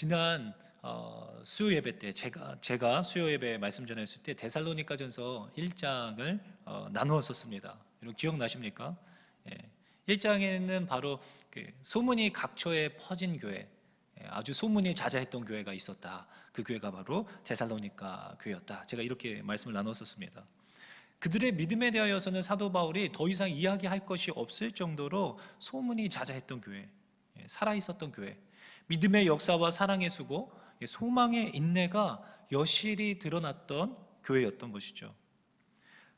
지난 수요 예배 때 제가 수요 예배 말씀 전했을 때 데살로니가전서 1장을 나누었었습니다. 여러분 기억나십니까? 1장에는 바로 그 소문이 각처에 퍼진 교회, 아주 소문이 자자했던 교회가 있었다. 그 교회가 바로 데살로니가 교회였다. 제가 이렇게 말씀을 나눴었습니다. 그들의 믿음에 대하여서는 사도 바울이 더 이상 이야기할 것이 없을 정도로 소문이 자자했던 교회, 살아있었던 교회, 믿음의 역사와 사랑의 수고, 소망의 인내가 여실히 드러났던 교회였던 것이죠.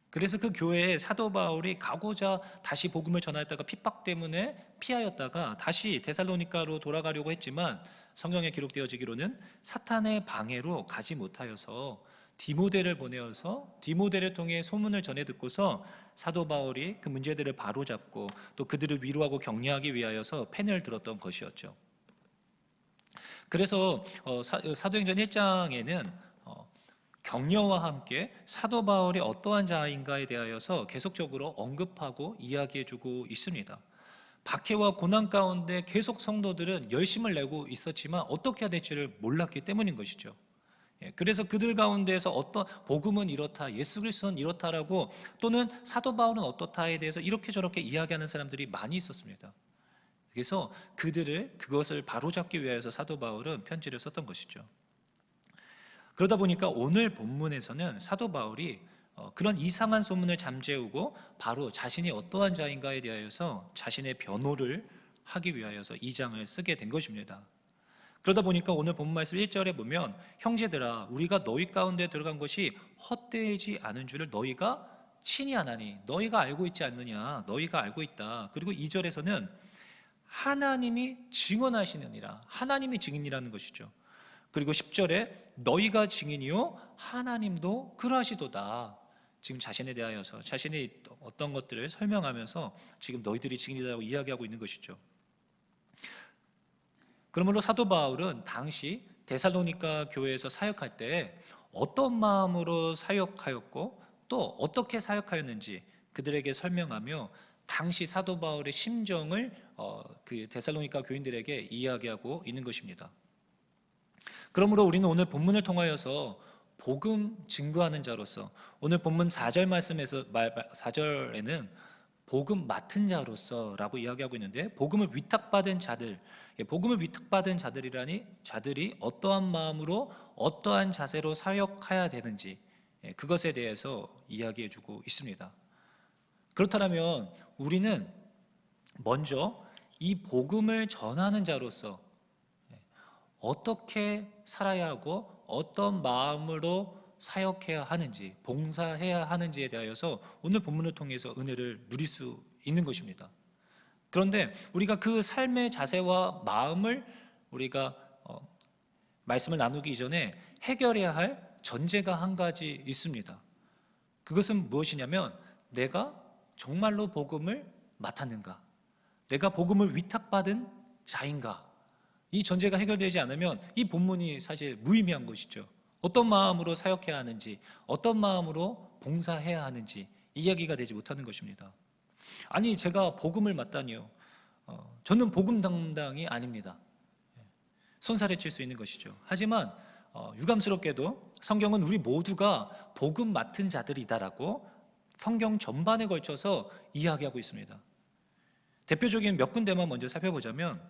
그래서 그 교회에 사도 바울이 가고자 다시 복음을 전하였다가 핍박 때문에 피하였다가 다시 데살로니가로 돌아가려고 했지만 성경에 기록되어지기로는 사탄의 방해로 가지 못하여서 디모데를 보내어서 디모데를 통해 소문을 전해 듣고서 사도 바울이 그 문제들을 바로잡고 또 그들을 위로하고 격려하기 위하여서 펜을 들었던 것이었죠. 그래서 사도행전 1장에는 격려와 함께 사도 바울이 어떠한 자인가에 대하여서 계속적으로 언급하고 이야기해주고 있습니다. 박해와 고난 가운데 계속 성도들은 열심을 내고 있었지만 어떻게 해야 될지를 몰랐기 때문인 것이죠. 그래서 그들 가운데에서 어떤 복음은 이렇다, 예수 그리스도는 이렇다라고 또는 사도 바울은 어떻다에 대해서 이렇게 저렇게 이야기하는 사람들이 많이 있었습니다. 그래서 그것을 바로잡기 위해서 사도 바울은 편지를 썼던 것이죠. 그러다 보니까 오늘 본문에서는 사도 바울이 그런 이상한 소문을 잠재우고 바로 자신이 어떠한 자인가에 대하여서 자신의 변호를 하기 위하여서 이 장을 쓰게 된 것입니다. 그러다 보니까 오늘 본문 말씀 1절에 보면 형제들아 우리가 너희 가운데 들어간 것이 헛되지 않은 줄을 너희가 친히 아나니 너희가 알고 있지 않느냐, 너희가 알고 있다. 그리고 2절에서는 하나님이 증언하시느니라, 하나님이 증인이라는 것이죠. 그리고 10절에 너희가 증인이요 하나님도 그러하시도다. 지금 자신에 대하여서 자신이 어떤 것들을 설명하면서 지금 너희들이 증인이라고 이야기하고 있는 것이죠. 그러므로 사도 바울은 당시 데살로니가 교회에서 사역할 때 어떤 마음으로 사역하였고 또 어떻게 사역하였는지 그들에게 설명하며 당시 사도 바울의 심정을 그 데살로니가 교인들에게 이야기하고 있는 것입니다. 그러므로 우리는 오늘 본문을 통하여서 복음 증거하는 자로서 오늘 본문 4절 말씀에서 4절에는 복음 맡은 자로서라고 이야기하고 있는데 복음을 위탁받은 자들, 복음을 위탁받은 자들이라니 자들이 어떠한 마음으로 어떠한 자세로 사역해야 되는지 그것에 대해서 이야기해주고 있습니다. 그렇다면 우리는 먼저 이 복음을 전하는 자로서 어떻게 살아야 하고 어떤 마음으로 사역해야 하는지, 봉사해야 하는지에 대하여서 오늘 본문을 통해서 은혜를 누릴 수 있는 것입니다. 그런데 우리가 그 삶의 자세와 마음을 우리가 말씀을 나누기 이전에 해결해야 할 전제가 한 가지 있습니다. 그것은 무엇이냐면 내가 정말로 복음을 맡았는가? 내가 복음을 위탁받은 자인가? 이 전제가 해결되지 않으면 이 본문이 사실 무의미한 것이죠. 어떤 마음으로 사역해야 하는지, 어떤 마음으로 봉사해야 하는지 이야기가 되지 못하는 것입니다. 아니 제가 복음을 맡다니요. 저는 복음 담당이 아닙니다. 손살에 칠 수 있는 것이죠. 하지만 유감스럽게도 성경은 우리 모두가 복음 맡은 자들이다라고 성경 전반에 걸쳐서 이야기하고 있습니다. 대표적인 몇 군데만 먼저 살펴보자면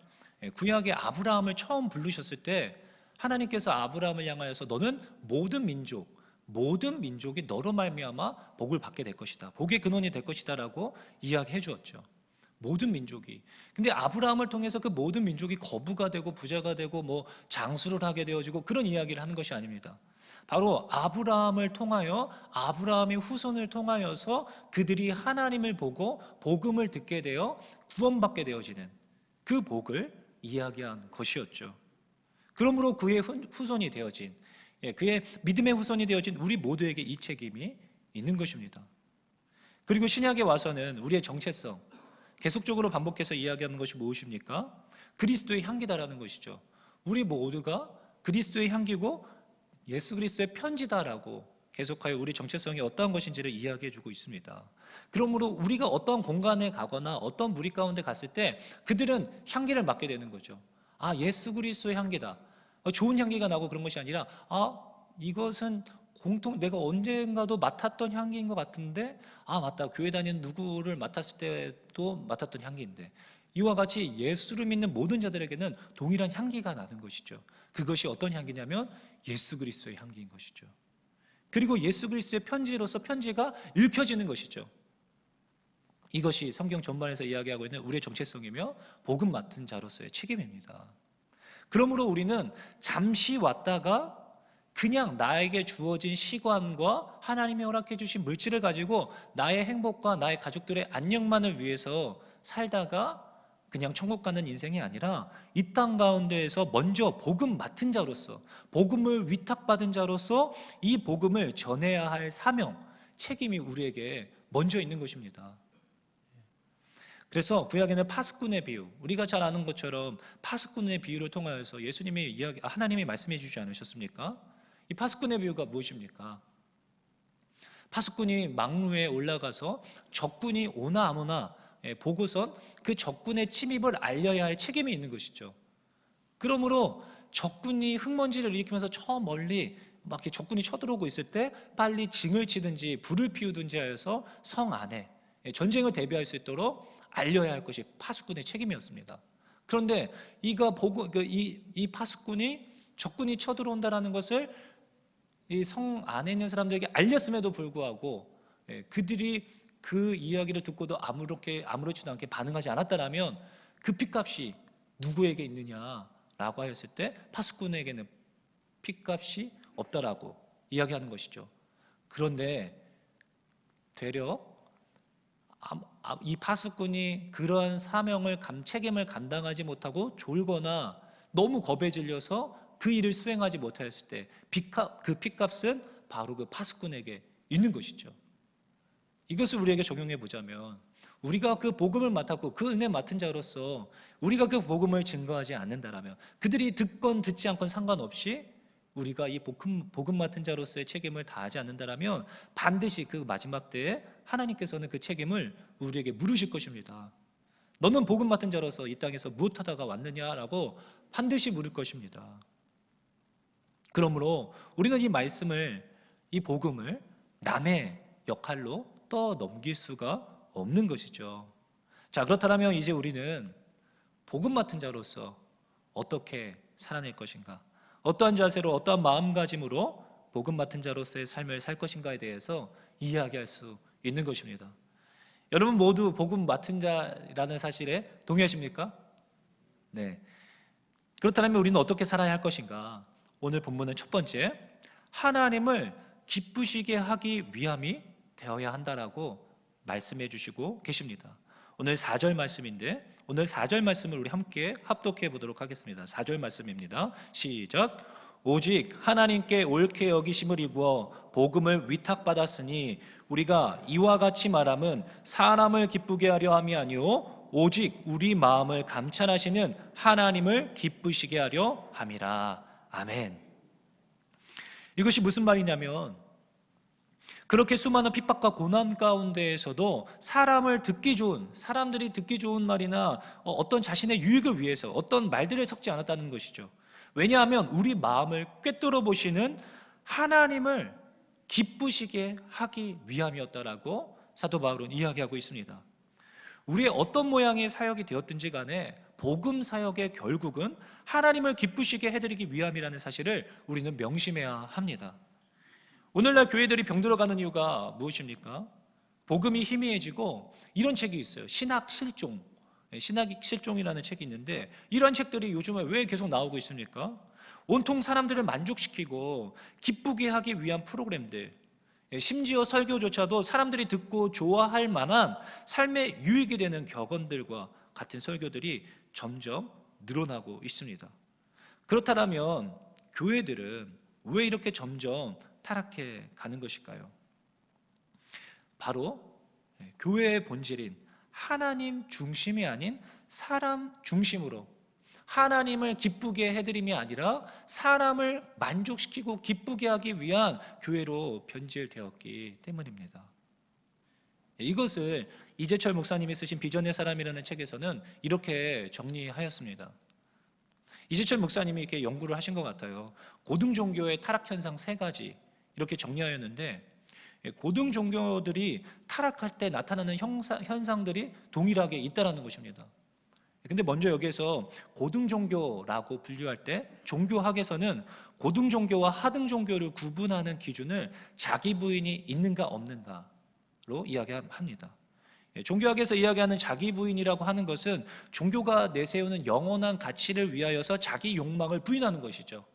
구약의 아브라함을 처음 부르셨을 때 하나님께서 아브라함을 향하여서 너는 모든 민족이 너로 말미암아 복을 받게 될 것이다. 복의 근원이 될 것이다라고 이야기해 주었죠. 모든 민족이. 근데 아브라함을 통해서 그 모든 민족이 거부가 되고 부자가 되고 장수를 하게 되어지고 그런 이야기를 하는 것이 아닙니다. 바로 아브라함을 통하여 아브라함의 후손을 통하여서 그들이 하나님을 보고 복음을 듣게 되어 구원받게 되어지는 그 복을 이야기한 것이었죠. 그러므로 그의 후손이 되어진 그의 믿음의 후손이 되어진 우리 모두에게 이 책임이 있는 것입니다. 그리고 신약에 와서는 우리의 정체성 계속적으로 반복해서 이야기하는 것이 무엇입니까? 그리스도의 향기다라는 것이죠. 우리 모두가 그리스도의 향기고 예수 그리스도의 편지다라고 계속하여 우리 정체성이 어떠한 것인지를 이야기해주고 있습니다. 그러므로 우리가 어떤 공간에 가거나 어떤 무리 가운데 갔을 때 그들은 향기를 맡게 되는 거죠. 아, 예수 그리스도의 향기다. 좋은 향기가 나고 그런 것이 아니라 이것은 내가 언젠가도 맡았던 향기인 것 같은데 맞다, 교회 다니는 누구를 맡았을 때도 맡았던 향기인데, 이와 같이 예수를 믿는 모든 자들에게는 동일한 향기가 나는 것이죠. 그것이 어떤 향기냐면 예수 그리스도의 향기인 것이죠. 그리고 예수 그리스도의 편지로서 편지가 읽혀지는 것이죠. 이것이 성경 전반에서 이야기하고 있는 우리의 정체성이며 복음 맡은 자로서의 책임입니다. 그러므로 우리는 잠시 왔다가 그냥 나에게 주어진 시간과 하나님이 허락해 주신 물질을 가지고 나의 행복과 나의 가족들의 안녕만을 위해서 살다가 그냥 천국 가는 인생이 아니라 이 땅 가운데에서 먼저 복음 맡은 자로서, 복음을 위탁받은 자로서 이 복음을 전해야 할 사명, 책임이 우리에게 먼저 있는 것입니다. 그래서 구약에는 파수꾼의 비유, 우리가 잘 아는 것처럼 파수꾼의 비유를 통하여서 하나님이 말씀해 주지 않으셨습니까? 이 파수꾼의 비유가 무엇입니까? 파수꾼이 망루에 올라가서 적군이 오나 안 오나 보고선 그 적군의 침입을 알려야 할 책임이 있는 것이죠. 그러므로 적군이 흙먼지를 일으키면서 저 멀리 막 이렇게 적군이 쳐들어오고 있을 때 빨리 징을 치든지 불을 피우든지 하여서 성 안에 전쟁을 대비할 수 있도록 알려야 할 것이 파수꾼의 책임이었습니다. 그런데 이 파수꾼이 적군이 쳐들어온다는 것을 이 성 안에 있는 사람들에게 알렸음에도 불구하고 그들이 그 이야기를 듣고도 아무렇지도 않게 반응하지 않았다면 그 핏값이 누구에게 있느냐라고 하였을 때 파수꾼에게는 핏값이 없다라고 이야기하는 것이죠. 그런데 되려 이 파수꾼이 그러한 책임을 감당하지 못하고 졸거나 너무 겁에 질려서 그 일을 수행하지 못하였을 때 그 핏값은 바로 그 파수꾼에게 있는 것이죠. 이것을 우리에게 적용해 보자면 우리가 그 복음을 맡았고 그 은혜 맡은 자로서 우리가 그 복음을 증거하지 않는다라면, 그들이 듣건 듣지 않건 상관없이 우리가 이 복음 맡은 자로서의 책임을 다하지 않는다라면 반드시 그 마지막 때에 하나님께서는 그 책임을 우리에게 물으실 것입니다. 너는 복음 맡은 자로서 이 땅에서 무엇하다가 왔느냐라고 반드시 물을 것입니다. 그러므로 우리는 이 복음을 남의 역할로 떠넘길 수가 없는 것이죠. 자, 그렇다면 이제 우리는 복음 맡은 자로서 어떻게 살아낼 것인가, 어떠한 자세로 어떠한 마음가짐으로 복음 맡은 자로서의 삶을 살 것인가에 대해서 이야기할 수 있는 것입니다. 여러분 모두 복음 맡은 자라는 사실에 동의하십니까? 네. 그렇다면 우리는 어떻게 살아야 할 것인가? 오늘 본문은 첫 번째, 하나님을 기쁘시게 하기 위함이 되어야 한다라고 말씀해 주시고 계십니다. 오늘 4절 말씀인데, 오늘 4절 말씀을 우리 함께 합독해 보도록 하겠습니다. 4절 말씀입니다. 시작. 오직 하나님께 옳게 여기심을 입어 복음을 위탁받았으니 우리가 이와 같이 말함은 사람을 기쁘게 하려 함이 아니요 오직 우리 마음을 감찰하시는 하나님을 기쁘시게 하려 함이라. 아멘. 이것이 무슨 말이냐면, 그렇게 수많은 핍박과 고난 가운데에서도 사람들이 듣기 좋은 말이나 어떤 자신의 유익을 위해서 어떤 말들을 섞지 않았다는 것이죠. 왜냐하면 우리 마음을 꿰뚫어 보시는 하나님을 기쁘시게 하기 위함이었다라고 사도 바울은 이야기하고 있습니다. 우리의 어떤 모양의 사역이 되었든지 간에 복음 사역의 결국은 하나님을 기쁘시게 해드리기 위함이라는 사실을 우리는 명심해야 합니다. 오늘날 교회들이 병들어가는 이유가 무엇입니까? 복음이 희미해지고 이런 책이 있어요. 신학 실종이라는 책이 있는데, 이런 책들이 요즘에 왜 계속 나오고 있습니까? 온통 사람들을 만족시키고 기쁘게 하기 위한 프로그램들, 심지어 설교조차도 사람들이 듣고 좋아할 만한 삶에 유익이 되는 격언들과 같은 설교들이 점점 늘어나고 있습니다. 그렇다면 교회들은 왜 이렇게 점점 타락해 가는 것일까요? 바로 교회의 본질인 하나님 중심이 아닌 사람 중심으로, 하나님을 기쁘게 해드림이 아니라 사람을 만족시키고 기쁘게 하기 위한 교회로 변질되었기 때문입니다. 이것을 이재철 목사님이 쓰신 비전의 사람이라는 책에서는 이렇게 정리하였습니다. 이재철 목사님이 이렇게 연구를 하신 것 같아요. 고등 종교의 타락 현상 3가지 이렇게 정리하였는데, 고등 종교들이 타락할 때 나타나는 현상들이 동일하게 있다라는 것입니다. 근데 먼저 여기에서 고등 종교라고 분류할 때 종교학에서는 고등 종교와 하등 종교를 구분하는 기준을 자기 부인이 있는가 없는가로 이야기합니다. 종교학에서 이야기하는 자기 부인이라고 하는 것은 종교가 내세우는 영원한 가치를 위하여서 자기 욕망을 부인하는 것이죠.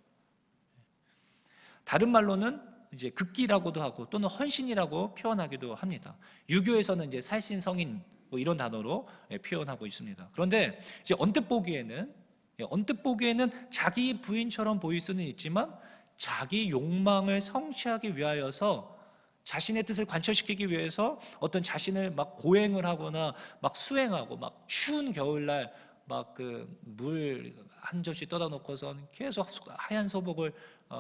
다른 말로는 이제 극기라고도 하고 또는 헌신이라고 표현하기도 합니다. 유교에서는 이제 살신 성인 뭐 이런 단어로 표현하고 있습니다. 그런데 이제 언뜻 보기에는 자기 부인처럼 보일 수는 있지만 자기 욕망을 성취하기 위하여서, 자신의 뜻을 관철시키기 위해서 어떤 자신을 막 고행을 하거나 막 수행하고, 막 추운 겨울날 막 그 물 한 접시 떠다 놓고선 계속 하얀 소복을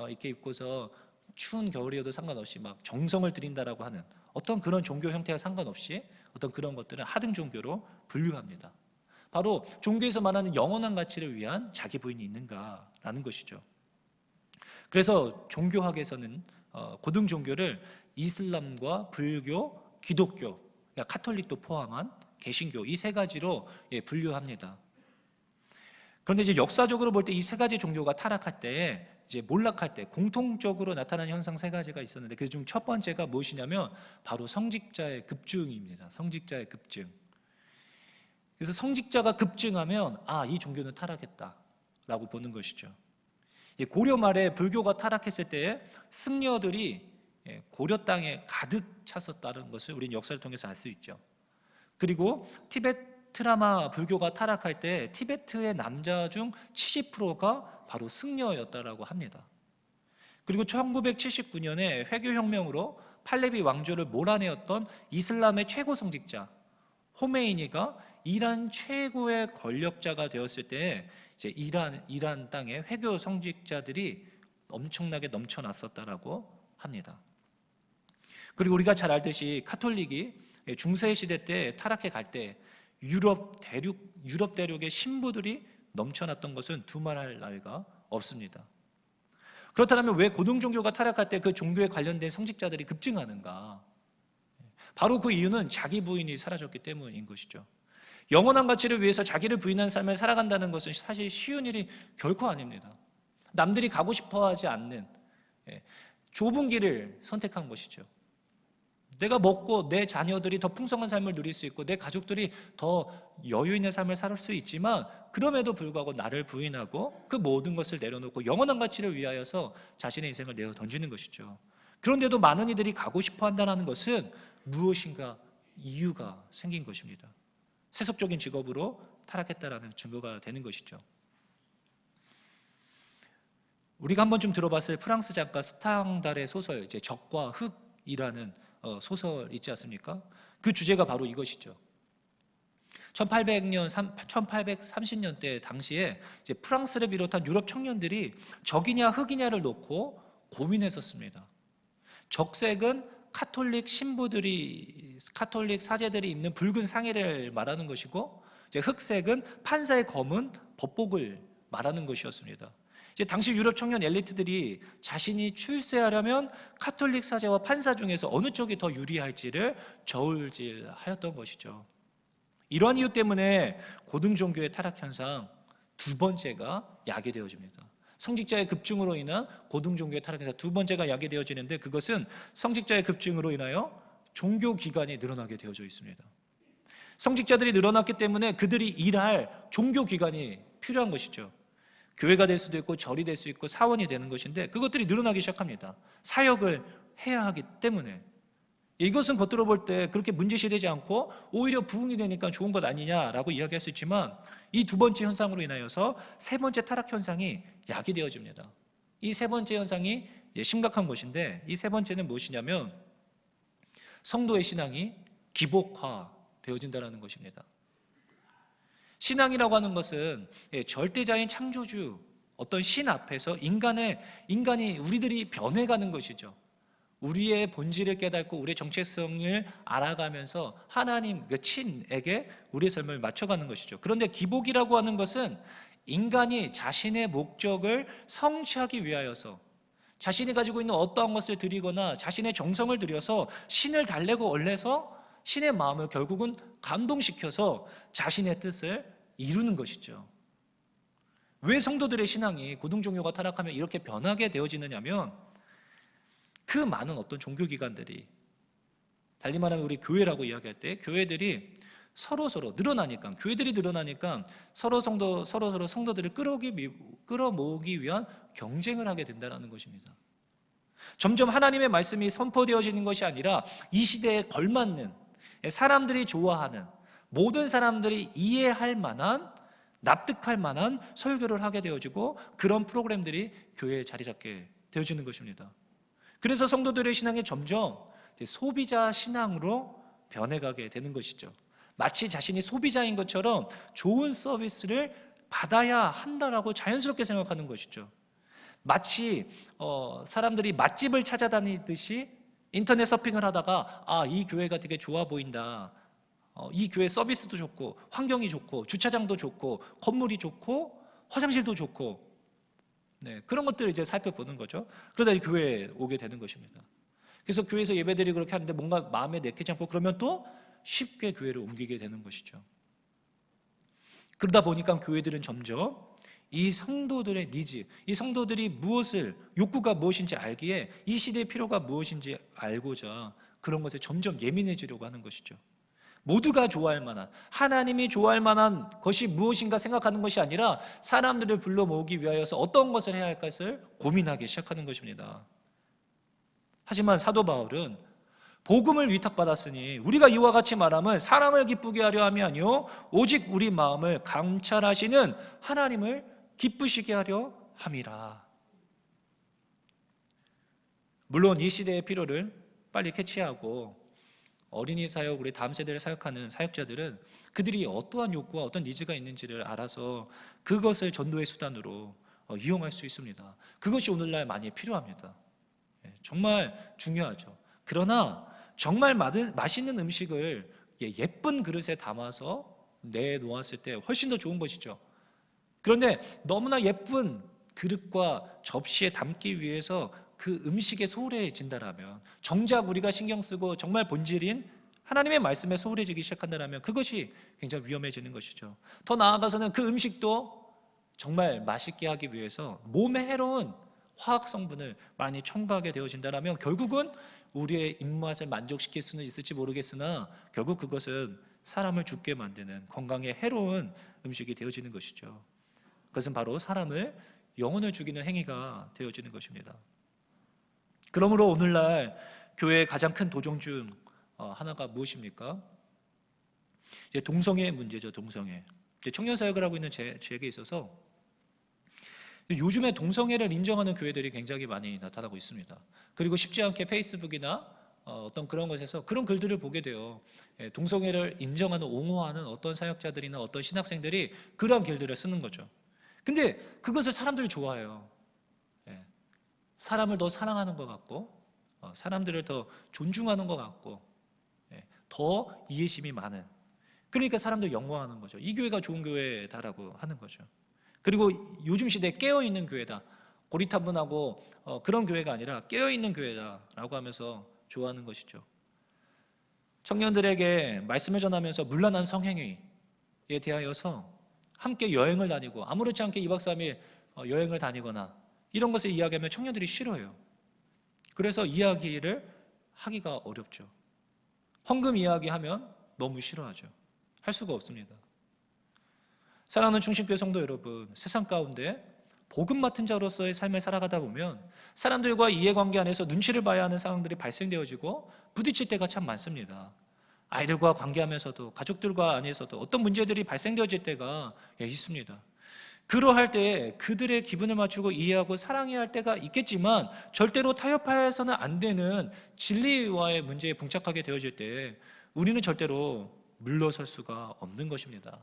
이렇게 입고서 추운 겨울이어도 상관없이 막 정성을 들인다라고 하는 어떤 그런 종교 형태와 상관없이 어떤 그런 것들은 하등 종교로 분류합니다. 바로 종교에서 말하는 영원한 가치를 위한 자기 부인이 있는가라는 것이죠. 그래서 종교학에서는 고등 종교를 이슬람과 불교, 기독교, 그러니까 카톨릭도 포함한 개신교 이 3가지로 분류합니다. 그런데 이제 역사적으로 볼 때 이 3가지 종교가 타락할 때, 이제 몰락할 때 공통적으로 나타나는 현상 3가지가 있었는데, 그중 첫 번째가 무엇이냐면 바로 성직자의 급증입니다. 성직자의 급증. 그래서 성직자가 급증하면 이 종교는 타락했다라고 보는 것이죠. 고려 말에 불교가 타락했을 때 승려들이 고려 땅에 가득 찼었다는 것을 우리는 역사를 통해서 알 수 있죠. 그리고 티베트라마 불교가 타락할 때 티베트의 남자 중 70%가 바로 승려였다라고 합니다. 그리고 1979년에 회교혁명으로 팔레비 왕조를 몰아내었던 이슬람의 최고 성직자 호메이니가 이란 최고의 권력자가 되었을 때 이제 이란 땅에 회교 성직자들이 엄청나게 넘쳐났었다라고 합니다. 그리고 우리가 잘 알듯이 카톨릭이 중세 시대 때 타락해 갈 때 유럽 대륙의 신부들이 넘쳐났던 것은 두말할 나위가 없습니다. 그렇다면 왜 고등 종교가 타락할 때 그 종교에 관련된 성직자들이 급증하는가? 바로 그 이유는 자기 부인이 사라졌기 때문인 것이죠. 영원한 가치를 위해서 자기를 부인한 삶을 살아간다는 것은 사실 쉬운 일이 결코 아닙니다. 남들이 가고 싶어하지 않는 좁은 길을 선택한 것이죠. 내가 먹고 내 자녀들이 더 풍성한 삶을 누릴 수 있고 내 가족들이 더 여유 있는 삶을 살 수 있지만, 그럼에도 불구하고 나를 부인하고 그 모든 것을 내려놓고 영원한 가치를 위하여서 자신의 인생을 내어 던지는 것이죠. 그런데도 많은 이들이 가고 싶어 한다는 것은 무엇인가 이유가 생긴 것입니다. 세속적인 직업으로 타락했다라는 증거가 되는 것이죠. 우리가 한번 좀 들어봤을 프랑스 작가 스탕달의 소설 이제 적과 흙이라는 소설 있지 않습니까? 그 주제가 바로 이것이죠. 1830년대 당시에 이제 프랑스를 비롯한 유럽 청년들이 적이냐 흙이냐를 놓고 고민했었습니다. 적색은 카톨릭 사제들이 입는 붉은 상의를 말하는 것이고, 이제 흑색은 판사의 검은 법복을 말하는 것이었습니다. 이제 당시 유럽 청년 엘리트들이 자신이 출세하려면 카톨릭 사제와 판사 중에서 어느 쪽이 더 유리할지를 저울질하였던 것이죠. 이러한 이유 때문에 고등 종교의 타락 현상 2번째가 야기되어집니다. 성직자의 급증으로 인한 고등 종교의 타락에서 2번째가 야기되어지는데, 그것은 성직자의 급증으로 인하여 종교 기관이 늘어나게 되어져 있습니다. 성직자들이 늘어났기 때문에 그들이 일할 종교 기관이 필요한 것이죠. 교회가 될 수도 있고 절이 될 수 있고 사원이 되는 것인데, 그것들이 늘어나기 시작합니다. 사역을 해야 하기 때문에. 이것은 겉으로 볼 때 그렇게 문제시되지 않고 오히려 부흥이 되니까 좋은 것 아니냐라고 이야기할 수 있지만, 이 2번째 현상으로 인하여서 3번째 타락 현상이 야기되어집니다. 이 3번째 현상이 심각한 것인데, 이 3번째는 무엇이냐면 성도의 신앙이 기복화되어진다는 것입니다. 신앙이라고 하는 것은 절대자인 창조주 어떤 신 앞에서 인간이 우리들이 변해가는 것이죠. 우리의 본질을 깨닫고 우리의 정체성을 알아가면서 하나님 그 친에게 우리의 삶을 맞춰가는 것이죠. 그런데 기복이라고 하는 것은 인간이 자신의 목적을 성취하기 위하여서 자신이 가지고 있는 어떠한 것을 드리거나 자신의 정성을 들여서 신을 달래고 올려서 신의 마음을 결국은 감동시켜서 자신의 뜻을 이루는 것이죠. 왜 성도들의 신앙이 고등종교가 타락하면 이렇게 변하게 되어지느냐면 그 많은 어떤 종교기관들이, 달리 말하면 우리 교회라고 이야기할 때 교회들이 서로 늘어나니까, 교회들이 늘어나니까 서로 성도들을 끌어모으기 위한 경쟁을 하게 된다는 것입니다. 점점 하나님의 말씀이 선포되어지는 것이 아니라 이 시대에 걸맞는, 사람들이 좋아하는, 모든 사람들이 이해할 만한, 납득할 만한 설교를 하게 되어지고 그런 프로그램들이 교회에 자리 잡게 되어지는 것입니다. 그래서 성도들의 신앙이 점점 소비자 신앙으로 변해가게 되는 것이죠. 마치 자신이 소비자인 것처럼 좋은 서비스를 받아야 한다라고 자연스럽게 생각하는 것이죠. 마치 사람들이 맛집을 찾아다니듯이 인터넷 서핑을 하다가 이 교회가 되게 좋아 보인다, 이 교회 서비스도 좋고 환경이 좋고 주차장도 좋고 건물이 좋고 화장실도 좋고, 그런 것들을 이제 살펴보는 거죠. 그러다 이 교회에 오게 되는 것입니다. 그래서 교회에서 예배들이 그렇게 하는데 뭔가 마음에 내키지 않고 그러면 또 쉽게 교회를 옮기게 되는 것이죠. 그러다 보니까 교회들은 점점 이 성도들의 니즈, 이 성도들이 무엇을, 욕구가 무엇인지 알기에 이 시대의 필요가 무엇인지 알고자 그런 것에 점점 예민해지려고 하는 것이죠. 모두가 좋아할 만한, 하나님이 좋아할 만한 것이 무엇인가 생각하는 것이 아니라 사람들을 불러 모으기 위하여서 어떤 것을 해야 할 것을 고민하기 시작하는 것입니다. 하지만 사도 바울은 복음을 위탁받았으니 우리가 이와 같이 말하면 사람을 기쁘게 하려 함이 아니요 오직 우리 마음을 감찰하시는 하나님을 기쁘시게 하려 함이라. 물론 이 시대의 필요를 빨리 캐치하고 어린이 사역, 우리 다음 세대를 사역하는 사역자들은 그들이 어떠한 욕구와 어떤 니즈가 있는지를 알아서 그것을 전도의 수단으로 이용할 수 있습니다. 그것이 오늘날 많이 필요합니다. 정말 중요하죠. 그러나 정말 맛있는 음식을 예쁜 그릇에 담아서 내놓았을 때 훨씬 더 좋은 것이죠. 그런데 너무나 예쁜 그릇과 접시에 담기 위해서 그 음식에 소홀해진다라면, 정작 우리가 신경 쓰고 정말 본질인 하나님의 말씀에 소홀해지기 시작한다면 그것이 굉장히 위험해지는 것이죠. 더 나아가서는 그 음식도 정말 맛있게 하기 위해서 몸에 해로운 화학 성분을 많이 첨가하게 되어진다면 결국은 우리의 입맛을 만족시킬 수는 있을지 모르겠으나 결국 그것은 사람을 죽게 만드는 건강에 해로운 음식이 되어지는 것이죠. 그것은 바로 사람을, 영혼을 죽이는 행위가 되어지는 것입니다. 그러므로 오늘날 교회의 가장 큰 도전 중 하나가 무엇입니까? 동성애 문제죠. 동성애. 청년 사역을 하고 있는 제에게 있어서 요즘에 동성애를 인정하는 교회들이 굉장히 많이 나타나고 있습니다. 그리고 쉽지 않게 페이스북이나 어떤 그런 것에서 그런 글들을 보게 돼요. 동성애를 인정하는, 옹호하는 어떤 사역자들이나 어떤 신학생들이 그런 글들을 쓰는 거죠. 근데 그것을 사람들이 좋아해요. 사람을 더 사랑하는 것 같고, 사람들을 더 존중하는 것 같고, 더 이해심이 많은, 그러니까 사람들 영광하는 거죠. 이 교회가 좋은 교회다라고 하는 거죠. 그리고 요즘 시대에 깨어있는 교회다, 고리타분하고 그런 교회가 아니라 깨어있는 교회다라고 하면서 좋아하는 것이죠. 청년들에게 말씀을 전하면서 문란한 성행위에 대하여서 함께 여행을 다니고 아무렇지 않게 2박 3일 여행을 다니거나 이런 것을 이야기하면 청년들이 싫어해요. 그래서 이야기를 하기가 어렵죠. 헌금 이야기하면 너무 싫어하죠. 할 수가 없습니다. 사랑하는 충신교회 성도 여러분, 세상 가운데 복음 맡은 자로서의 삶을 살아가다 보면 사람들과 이해관계 안에서 눈치를 봐야 하는 상황들이 발생되어지고 부딪힐 때가 참 많습니다. 아이들과 관계하면서도, 가족들과 안에서도 어떤 문제들이 발생되어질 때가 있습니다. 그러할 때 그들의 기분을 맞추고 이해하고 사랑해야 할 때가 있겠지만 절대로 타협해서는 안 되는 진리와의 문제에 봉착하게 되어질 때 우리는 절대로 물러설 수가 없는 것입니다.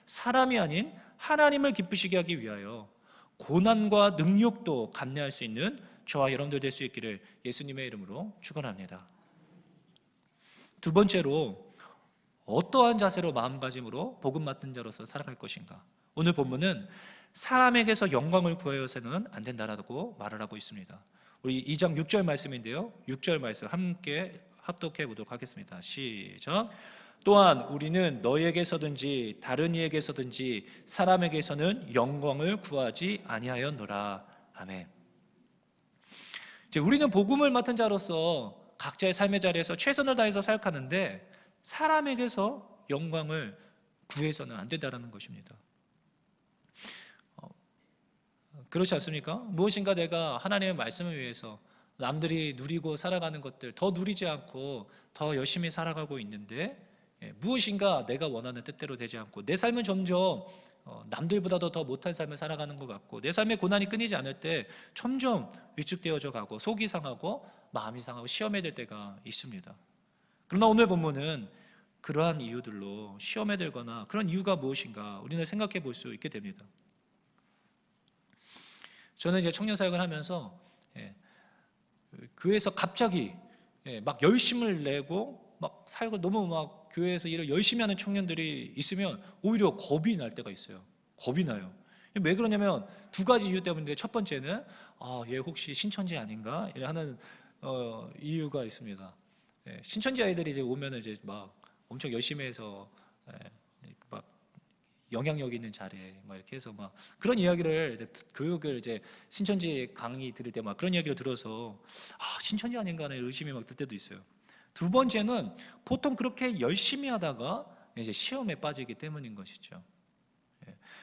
사람이 아닌 하나님을 기쁘시게 하기 위하여 고난과 능력도 감내할 수 있는 저와 여러분들 될 수 있기를 예수님의 이름으로 축원합니다. 두 번째로, 어떠한 자세로 마음가짐으로 복음 맡은 자로서 살아갈 것인가? 오늘 본문은 사람에게서 영광을 구하여서는 안 된다라고 말을 하고 있습니다. 우리 2장 6절 말씀인데요. 6절 말씀 함께 합독해 보도록 하겠습니다. 시작. 또한 우리는 너에게서든지 다른 이에게서든지 사람에게서는 영광을 구하지 아니하였노라. 아멘. 이제 우리는 복음을 맡은 자로서 각자의 삶의 자리에서 최선을 다해서 사역하는데 사람에게서 영광을 구해서는 안 된다는 것입니다. 그렇지 않습니까? 무엇인가 내가 하나님의 말씀을 위해서 남들이 누리고 살아가는 것들 더 누리지 않고 더 열심히 살아가고 있는데 무엇인가 내가 원하는 뜻대로 되지 않고 내 삶은 점점 남들보다도 더 못한 삶을 살아가는 것 같고 내 삶의 고난이 끊이지 않을 때 점점 위축되어져 가고 속이 상하고 마음이 상하고 시험에 들 때가 있습니다. 그러나 오늘 본문은 그러한 이유들로 시험에 들거나 그런 이유가 무엇인가 우리는 생각해 볼 수 있게 됩니다. 저는 이제 청년 사역을 하면서 교회에서 갑자기 막 열심을 내고 막 사역을 너무 막 교회에서 일을 열심히 하는 청년들이 있으면 오히려 겁이 날 때가 있어요. 겁이 나요. 왜 그러냐면 두 가지 이유 때문인데 첫 번째는 얘 혹시 신천지 아닌가 하는 이유가 있습니다. 신천지 아이들이 이제 오면은 이제 막 엄청 열심히 해서 막 영향력 있는 자리에 막 이렇게 해서 막 그런 이야기를 이제 교육을 이제 신천지 강의 들을 때 막 그런 이야기를 들어서 신천지 아닌가 하는 의심이 막 들 때도 있어요. 두 번째는 보통 그렇게 열심히 하다가 이제 시험에 빠지기 때문인 것이죠.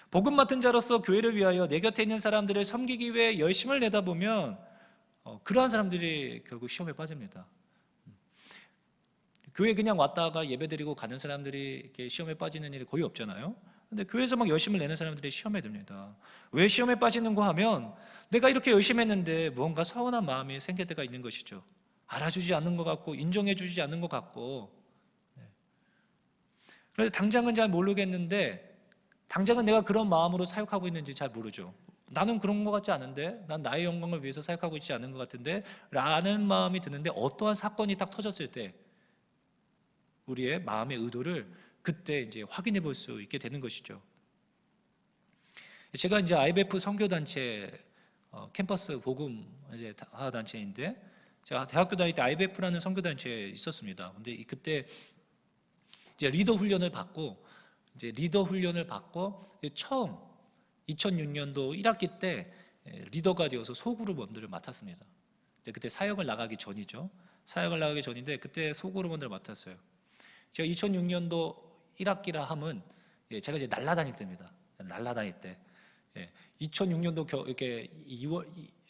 복음 맡은 자로서 교회를 위하여 내 곁에 있는 사람들을 섬기기 위해 열심을 내다 보면 그러한 사람들이 결국 시험에 빠집니다. 교회 그냥 왔다가 예배드리고 가는 사람들이 이렇게 시험에 빠지는 일이 거의 없잖아요. 근데 교회에서 막 열심을 내는 사람들이 시험에 듭니다. 왜 시험에 빠지는가 하면 내가 이렇게 열심히 했는데 무언가 서운한 마음이 생길 때가 있는 것이죠. 알아주지 않는 것 같고 인정해 주지 않는 것 같고. 그래서 당장은 잘 모르겠는데 당장은 내가 그런 마음으로 사역하고 있는지 잘 모르죠. 나는 그런 것 같지 않은데 난 나의 영광을 위해서 사역하고 있지 않은 것 같은데 라는 마음이 드는데 어떠한 사건이 딱 터졌을 때 우리의 마음의 의도를 그때 이제 확인해 볼 수 있게 되는 것이죠. 제가 이제 IBF 선교단체 캠퍼스 복음 이제 단체인데 제가 대학교 다닐 때 IBF라는 선교단체에 있었습니다. 근데 그때 이제 리더 훈련을 받고 처음 2006년도 1학기 때 리더가 되어서 소그룹원들을 맡았습니다. 그때 사역을 나가기 전이죠. 사역을 나가기 전인데 그때 소그룹원들을 맡았어요. 제가 2006년도 1학기라 함은 제가 이제 날라다닐 때입니다. 날라다닐 때 2006년도 이렇게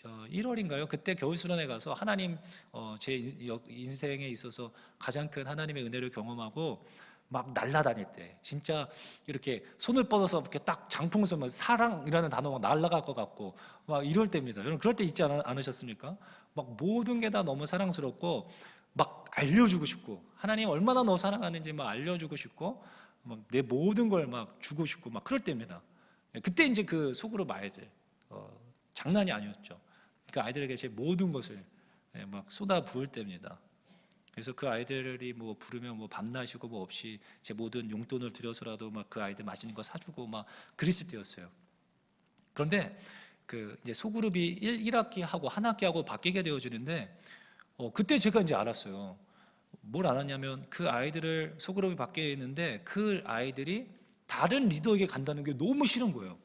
1월인가요? 그때 겨울수련회 가서 하나님 제 인생에 있어서 가장 큰 하나님의 은혜를 경험하고 막 날라다닐 때 진짜 이렇게 손을 뻗어서 이렇게 딱 장풍 쏘면 사랑이라는 단어가 날아갈 것 같고 막 이럴 때입니다. 여러분 그럴 때 있지 않으셨습니까? 막 모든 게 다 너무 사랑스럽고 막 알려주고 싶고 하나님 얼마나 너 사랑하는지 막 알려주고 싶고 막 내 모든 걸 막 주고 싶고 막 그럴 때입니다. 그때 이제 그 속으로 아이들 장난이 아니었죠. 그 아이들에게 제 모든 것을 막 쏟아 부을 때입니다. 그래서 그 아이들이 뭐 부르면 뭐 밤낮이고 뭐 없이 제 모든 용돈을 들여서라도 막 그 아이들 맛있는 거 사주고 막 그랬을 때였어요. 그런데 그 이제 소그룹이 1학기 하고 한 학기 하고 바뀌게 되어지는데 그때 제가 이제 알았어요. 뭘 알았냐면 그 아이들을 소그룹이 바뀌었는데 그 아이들이 다른 리더에게 간다는 게 너무 싫은 거예요.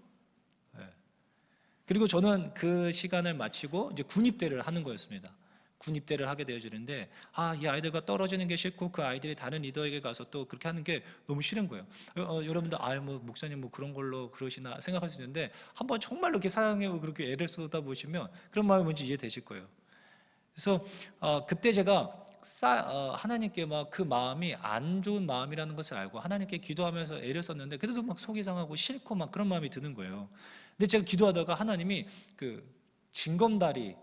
그리고 저는 그 시간을 마치고 이제 군입대를 하는 거였습니다. 군입대를 하게 되어지는데 이 아이들과 떨어지는 게 싫고 그 아이들이 다른 리더에게 가서 또 그렇게 하는 게 너무 싫은 거예요. 여러분들 뭐 목사님 뭐 그런 걸로 그러시나 생각할 수 있는데 한번 정말로 이렇게 사랑해 그렇게 애를 쏟아 보시면 그런 마음이 뭔지 이해되실 거예요. 그래서 그때 제가 하나님께 막 그 마음이 안 좋은 마음이라는 것을 알고 하나님께 기도하면서 애를 썼는데 그래도 막 속이 상하고 싫고 막 그런 마음이 드는 거예요. 근데 제가 기도하다가 하나님이 그 징검다리에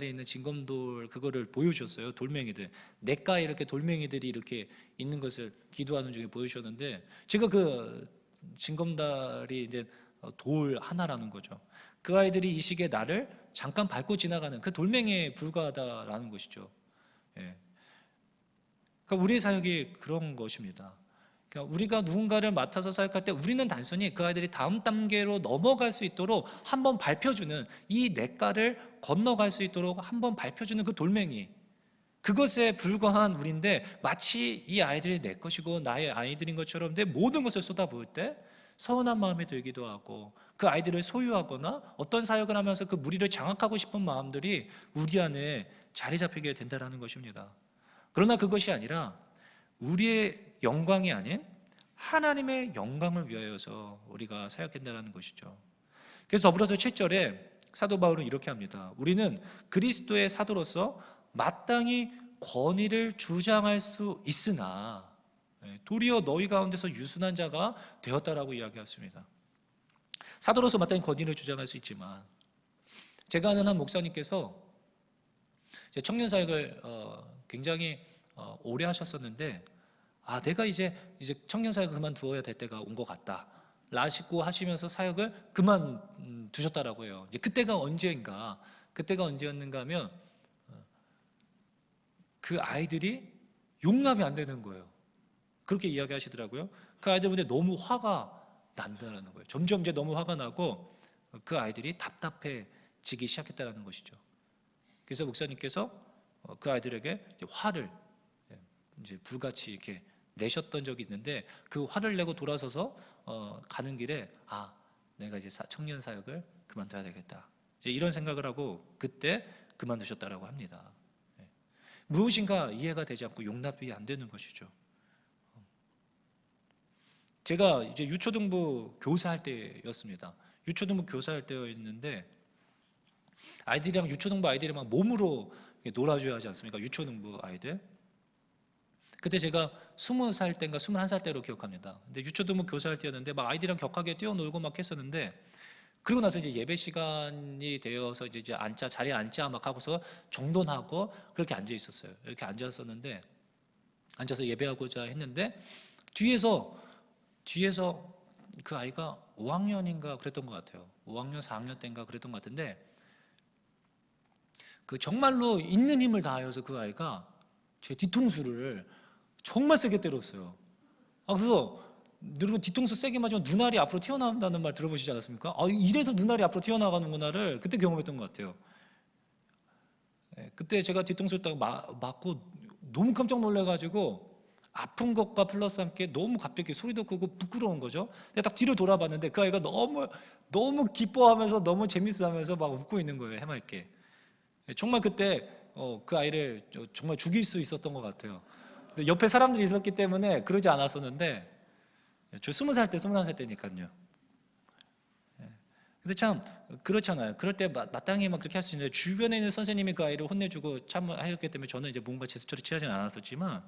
있는 징검돌 그거를 보여주셨어요. 돌멩이들 냇가에 이렇게 돌멩이들이 이렇게 있는 것을 기도하는 중에 보여주셨는데 제가 그 징검다리 이제 돌 하나라는 거죠. 그 아이들이 이 시기에 나를 잠깐 밟고 지나가는 그 돌멩이에 불과하다라는 것이죠. 그러니까 우리의 사역이 그런 것입니다. 그러니까 우리가 누군가를 맡아서 사역할 때 우리는 단순히 그 아이들이 다음 단계로 넘어갈 수 있도록 한번 밟혀주는, 이 냇가를 건너갈 수 있도록 한번 밟혀주는 그 돌멩이, 그것에 불과한 우리인데, 마치 이 아이들이 내 것이고 나의 아이들인 것처럼 내 모든 것을 쏟아부을 때 서운한 마음이 들기도 하고, 그 아이들을 소유하거나 어떤 사역을 하면서 그 무리를 장악하고 싶은 마음들이 우리 안에 자리 잡히게 된다는 것입니다. 그러나 그것이 아니라 우리의 영광이 아닌 하나님의 영광을 위하여서 우리가 사역한다는 것이죠. 그래서 더불어서 7절에 사도 바울은 이렇게 합니다. 우리는 그리스도의 사도로서 마땅히 권위를 주장할 수 있으나 도리어 너희 가운데서 유순한 자가 되었다라고 이야기했습니다. 사도로서 마땅히 권위를 주장할 수 있지만, 제가 아는 한 목사님께서 청년 사역을 굉장히 오래 하셨었는데, 내가 이제 청년 사역을 그만두어야 될 때가 온 것 같다 라시고 하시면서 사역을 그만두셨다라고 해요. 이제 그때가 언제였는가 하면 그 아이들이 용납이 안 되는 거예요. 그렇게 이야기하시더라고요. 그 아이들 보는데 너무 화가 난다는 거예요. 점점 이제 너무 화가 나고 그 아이들이 답답해지기 시작했다는 것이죠. 그래서 목사님께서 그 아이들에게 화를 이제 불같이 이렇게 내셨던 적이 있는데, 그 화를 내고 돌아서서 가는 길에 내가 이제 청년 사역을 그만둬야 되겠다, 이제 이런 생각을 하고 그때 그만두셨다라고 합니다. 무엇인가 이해가 되지 않고 용납이 안 되는 것이죠. 제가 이제 유초등부 교사할 때였습니다. 유초등부 교사할 때였는데, 아이들이랑 유초등부 아이들이랑 몸으로 놀아줘야 하지 않습니까? 유초등부 아이들. 그때 제가 20살 때인가 21살 때로 기억합니다. 근데 유초등부 교사할 때였는데 막 아이들이랑 격하게 뛰어놀고 막 했었는데, 그리고 나서 이제 예배 시간이 되어서 이제 자리에 앉자 막 하고서 정돈하고 그렇게 앉아 있었어요. 이렇게 앉았었는데, 앉아서 예배하고자 했는데 뒤에서 그 아이가 5학년인가 그랬던 것 같아요. 5학년 4학년 때인가 그랬던 것 같은데, 그 정말로 있는 힘을 다하여서 그 아이가 제 뒤통수를 정말 세게 때렸어요. 그래서 여러분, 뒤통수 세게 맞으면 눈알이 앞으로 튀어나온다는 말 들어보시지 않았습니까? 이래서 눈알이 앞으로 튀어나가는구나를 그때 경험했던 것 같아요. 그때 제가 뒤통수를 딱 맞고 너무 깜짝 놀라가지고, 아픈 것과 플러스 함께 너무 갑자기 소리도 크고 부끄러운 거죠. 근데 딱 뒤를 돌아봤는데 그 아이가 너무 기뻐하면서 너무 재밌어하면서 막 웃고 있는 거예요, 해맑게. 정말 그때 그 아이를 정말 죽일 수 있었던 것 같아요. 근데 옆에 사람들이 있었기 때문에 그러지 않았었는데, 저 20살 때, 21살 때니까요. 근데 참 그렇잖아요. 그럴 때 마땅히 막 그렇게 할 수 있는데, 주변에 있는 선생님이 그 아이를 혼내주고 참하였기 때문에 저는 이제 뭔가 제스처를 취하지는 않았었지만,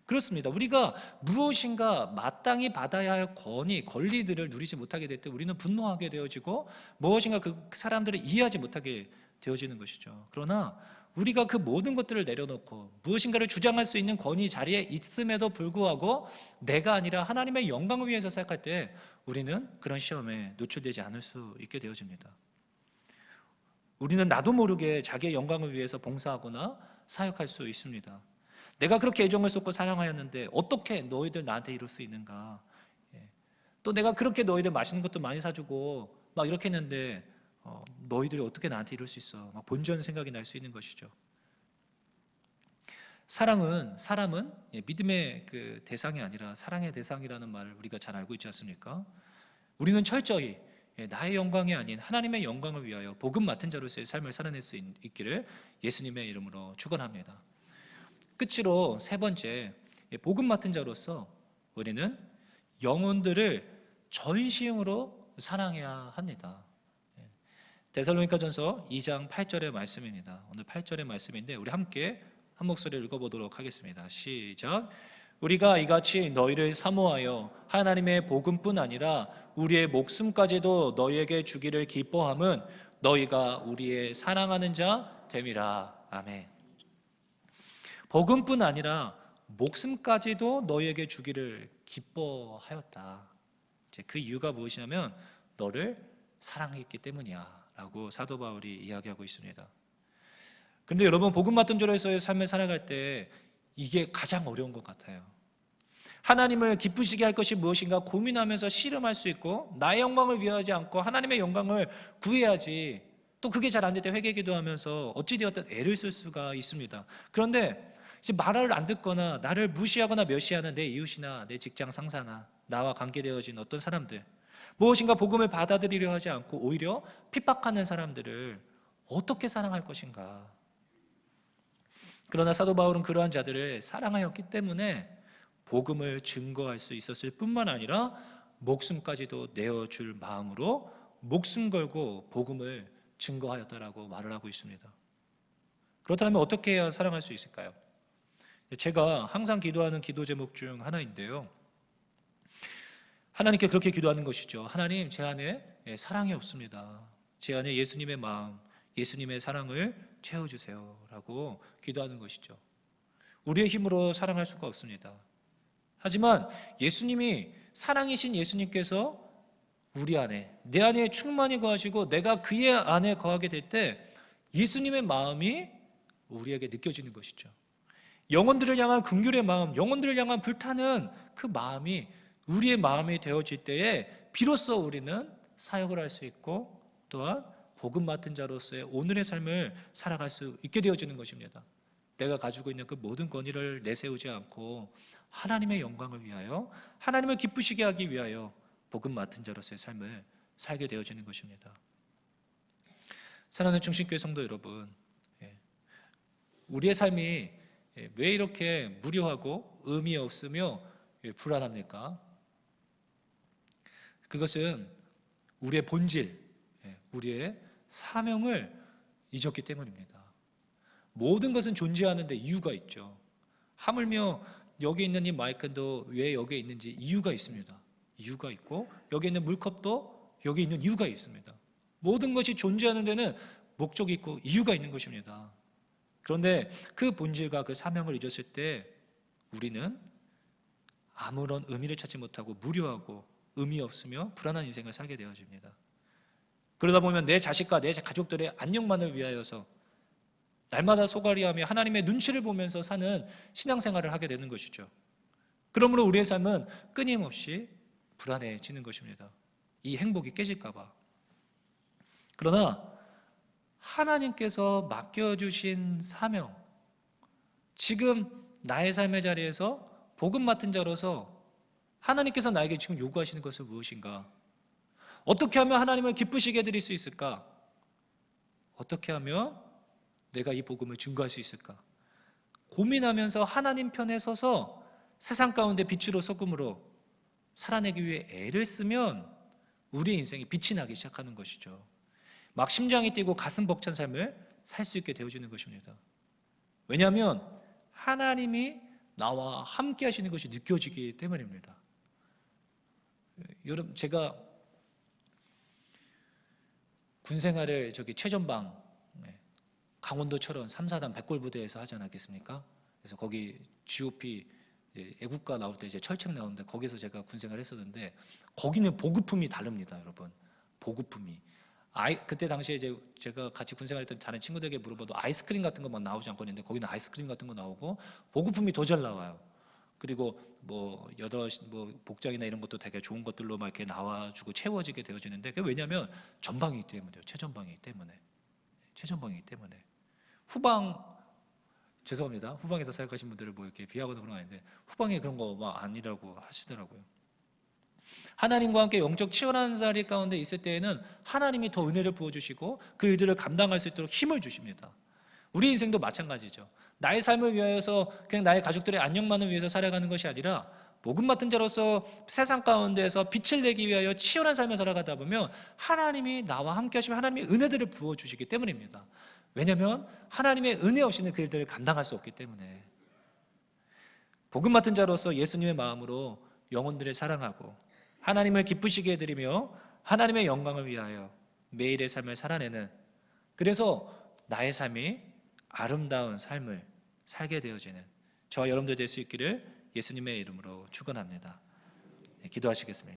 그렇습니다. 우리가 무엇인가 마땅히 받아야 할 권리들을 누리지 못하게 될 때 우리는 분노하게 되어지고, 무엇인가 그 사람들을 이해하지 못하게 되어지는 것이죠. 그러나 우리가 그 모든 것들을 내려놓고 무엇인가를 주장할 수 있는 권위 자리에 있음에도 불구하고 내가 아니라 하나님의 영광을 위해서 생각할 때 우리는 그런 시험에 노출되지 않을 수 있게 되어집니다. 우리는 나도 모르게 자기의 영광을 위해서 봉사하거나 사역할 수 있습니다. 내가 그렇게 애정을 쏟고 사랑하였는데 어떻게 너희들 나한테 이럴 수 있는가? 또 내가 그렇게 너희들 맛있는 것도 많이 사주고 막 이렇게 했는데 너희들이 어떻게 나한테 이럴 수 있어? 막 본전 생각이 날 수 있는 것이죠. 사람은 믿음의 그 대상이 아니라 사랑의 대상이라는 말을 우리가 잘 알고 있지 않습니까? 우리는 철저히 나의 영광이 아닌 하나님의 영광을 위하여 복음 맡은 자로서의 삶을 살아낼 수 있기를 예수님의 이름으로 축원합니다. 끝으로 세 번째, 복음 맡은 자로서 우리는 영혼들을 전심으로 사랑해야 합니다. 데살로니가전서 2장 8절의 말씀입니다. 오늘 8절의 말씀인데 우리 함께 한 목소리를 읽어보도록 하겠습니다. 시작. 우리가 이같이 너희를 사모하여 하나님의 복음뿐 아니라 우리의 목숨까지도 너희에게 주기를 기뻐함은 너희가 우리의 사랑하는 자 됨이라. 아멘. 복음뿐 아니라 목숨까지도 너희에게 주기를 기뻐하였다. 그 이유가 무엇이냐면 너를 사랑했기 때문이야 라고 사도 바울이 이야기하고 있습니다. 그런데 여러분, 복음 맡은 자로서의 삶을 살아갈 때 이게 가장 어려운 것 같아요. 하나님을 기쁘시게 할 것이 무엇인가 고민하면서 씨름할 수 있고, 나의 영광을 위하지 않고 하나님의 영광을 구해야지, 또 그게 잘 안 될 때 회개기도하면서 어찌되었든 애를 쓸 수가 있습니다. 그런데 이제 말을 안 듣거나 나를 무시하거나 멸시하는 내 이웃이나 내 직장 상사나 나와 관계되어진 어떤 사람들, 무엇인가 복음을 받아들이려 하지 않고 오히려 핍박하는 사람들을 어떻게 사랑할 것인가? 그러나 사도 바울은 그러한 자들을 사랑하였기 때문에 복음을 증거할 수 있었을 뿐만 아니라 목숨까지도 내어줄 마음으로 목숨 걸고 복음을 증거하였다라고 말을 하고 있습니다. 그렇다면 어떻게 해야 사랑할 수 있을까요? 제가 항상 기도하는 기도 제목 중 하나인데요, 하나님께 그렇게 기도하는 것이죠. 하나님, 제 안에 사랑이 없습니다. 제 안에 예수님의 마음, 예수님의 사랑을 채워주세요 라고 기도하는 것이죠. 우리의 힘으로 사랑할 수가 없습니다. 하지만 예수님이, 사랑이신 예수님께서 우리 안에, 내 안에 충만히 거하시고 내가 그의 안에 거하게 될 때 예수님의 마음이 우리에게 느껴지는 것이죠. 영혼들을 향한 긍휼의 마음, 영혼들을 향한 불타는 그 마음이 우리의 마음이 되어질 때에 비로소 우리는 사역을 할 수 있고 또한 복음 맡은 자로서의 오늘의 삶을 살아갈 수 있게 되어지는 것입니다. 내가 가지고 있는 그 모든 권위를 내세우지 않고 하나님의 영광을 위하여, 하나님을 기쁘시게 하기 위하여 복음 맡은 자로서의 삶을 살게 되어지는 것입니다. 사랑하는 충신교회 성도 여러분, 우리의 삶이 왜 이렇게 무료하고 의미 없으며 불안합니까? 그것은 우리의 본질, 우리의 사명을 잊었기 때문입니다. 모든 것은 존재하는 데 이유가 있죠. 하물며 여기 있는 이 마이크도 왜 여기에 있는지 이유가 있습니다. 이유가 있고, 여기 있는 물컵도 여기 있는 이유가 있습니다. 모든 것이 존재하는 데는 목적이 있고 이유가 있는 것입니다. 그런데 그 본질과 그 사명을 잊었을 때 우리는 아무런 의미를 찾지 못하고 무료하고 의미 없으며 불안한 인생을 살게 되어집니다. 그러다 보면 내 자식과 내 가족들의 안녕만을 위하여서 날마다 소갈이하며 하나님의 눈치를 보면서 사는 신앙생활을 하게 되는 것이죠. 그러므로 우리의 삶은 끊임없이 불안해지는 것입니다. 이 행복이 깨질까 봐. 그러나 하나님께서 맡겨주신 사명, 지금 나의 삶의 자리에서 복음 맡은 자로서 하나님께서 나에게 지금 요구하시는 것은 무엇인가? 어떻게 하면 하나님을 기쁘시게 해드릴 수 있을까? 어떻게 하면 내가 이 복음을 증거할 수 있을까? 고민하면서 하나님 편에 서서 세상 가운데 빛으로 소금으로 살아내기 위해 애를 쓰면 우리의 인생이 빛이 나기 시작하는 것이죠. 막 심장이 뛰고 가슴 벅찬 삶을 살 수 있게 되어지는 것입니다. 왜냐하면 하나님이 나와 함께 하시는 것이 느껴지기 때문입니다. 여러분, 제가 군생활을 최전방 강원도철원 3, 4단 백골부대에서 하지 않았겠습니까? 그래서 거기 GOP 애국가 나올 때 이제 철책 나오는데 거기서 제가 군생활을 했었는데 거기는 보급품이 다릅니다, 여러분. 보급품이. 그때 당시에 이제 제가 같이 군생활했던 다른 친구들에게 물어봐도 아이스크림 같은 거 막 나오지 않거든요. 거기는 아이스크림 같은 거 나오고 보급품이 더 잘 나와요. 그리고 뭐 복장이나 이런 것도 되게 좋은 것들로 막 이렇게 나와주고 채워지게 되어지는데, 그게 왜냐하면 전방이기 때문이에요. 최전방이기 때문에. 최전방이기 때문에. 후방, 죄송합니다. 후방에서 사역하신 분들을 뭐 이렇게 비하거나 그런 거 아닌데 후방에 그런 거 막 아니라고 하시더라고요. 하나님과 함께 영적 치열한 자리 가운데 있을 때에는 하나님이 더 은혜를 부어주시고 그 일들을 감당할 수 있도록 힘을 주십니다. 우리 인생도 마찬가지죠. 나의 삶을 위하여서 그냥 나의 가족들의 안녕만을 위해서 살아가는 것이 아니라 복음 맡은 자로서 세상 가운데에서 빛을 내기 위하여 치열한 삶을 살아가다 보면 하나님이 나와 함께 하시면 하나님이 은혜들을 부어주시기 때문입니다. 왜냐하면 하나님의 은혜 없이는 그 일들을 감당할 수 없기 때문에. 복음 맡은 자로서 예수님의 마음으로 영혼들을 사랑하고 하나님을 기쁘시게 해드리며 하나님의 영광을 위하여 매일의 삶을 살아내는, 그래서 나의 삶이 아름다운 삶을 살게 되어지는 저와 여러분들 될 수 있기를 예수님의 이름으로 축원합니다. 기도하시겠습니다.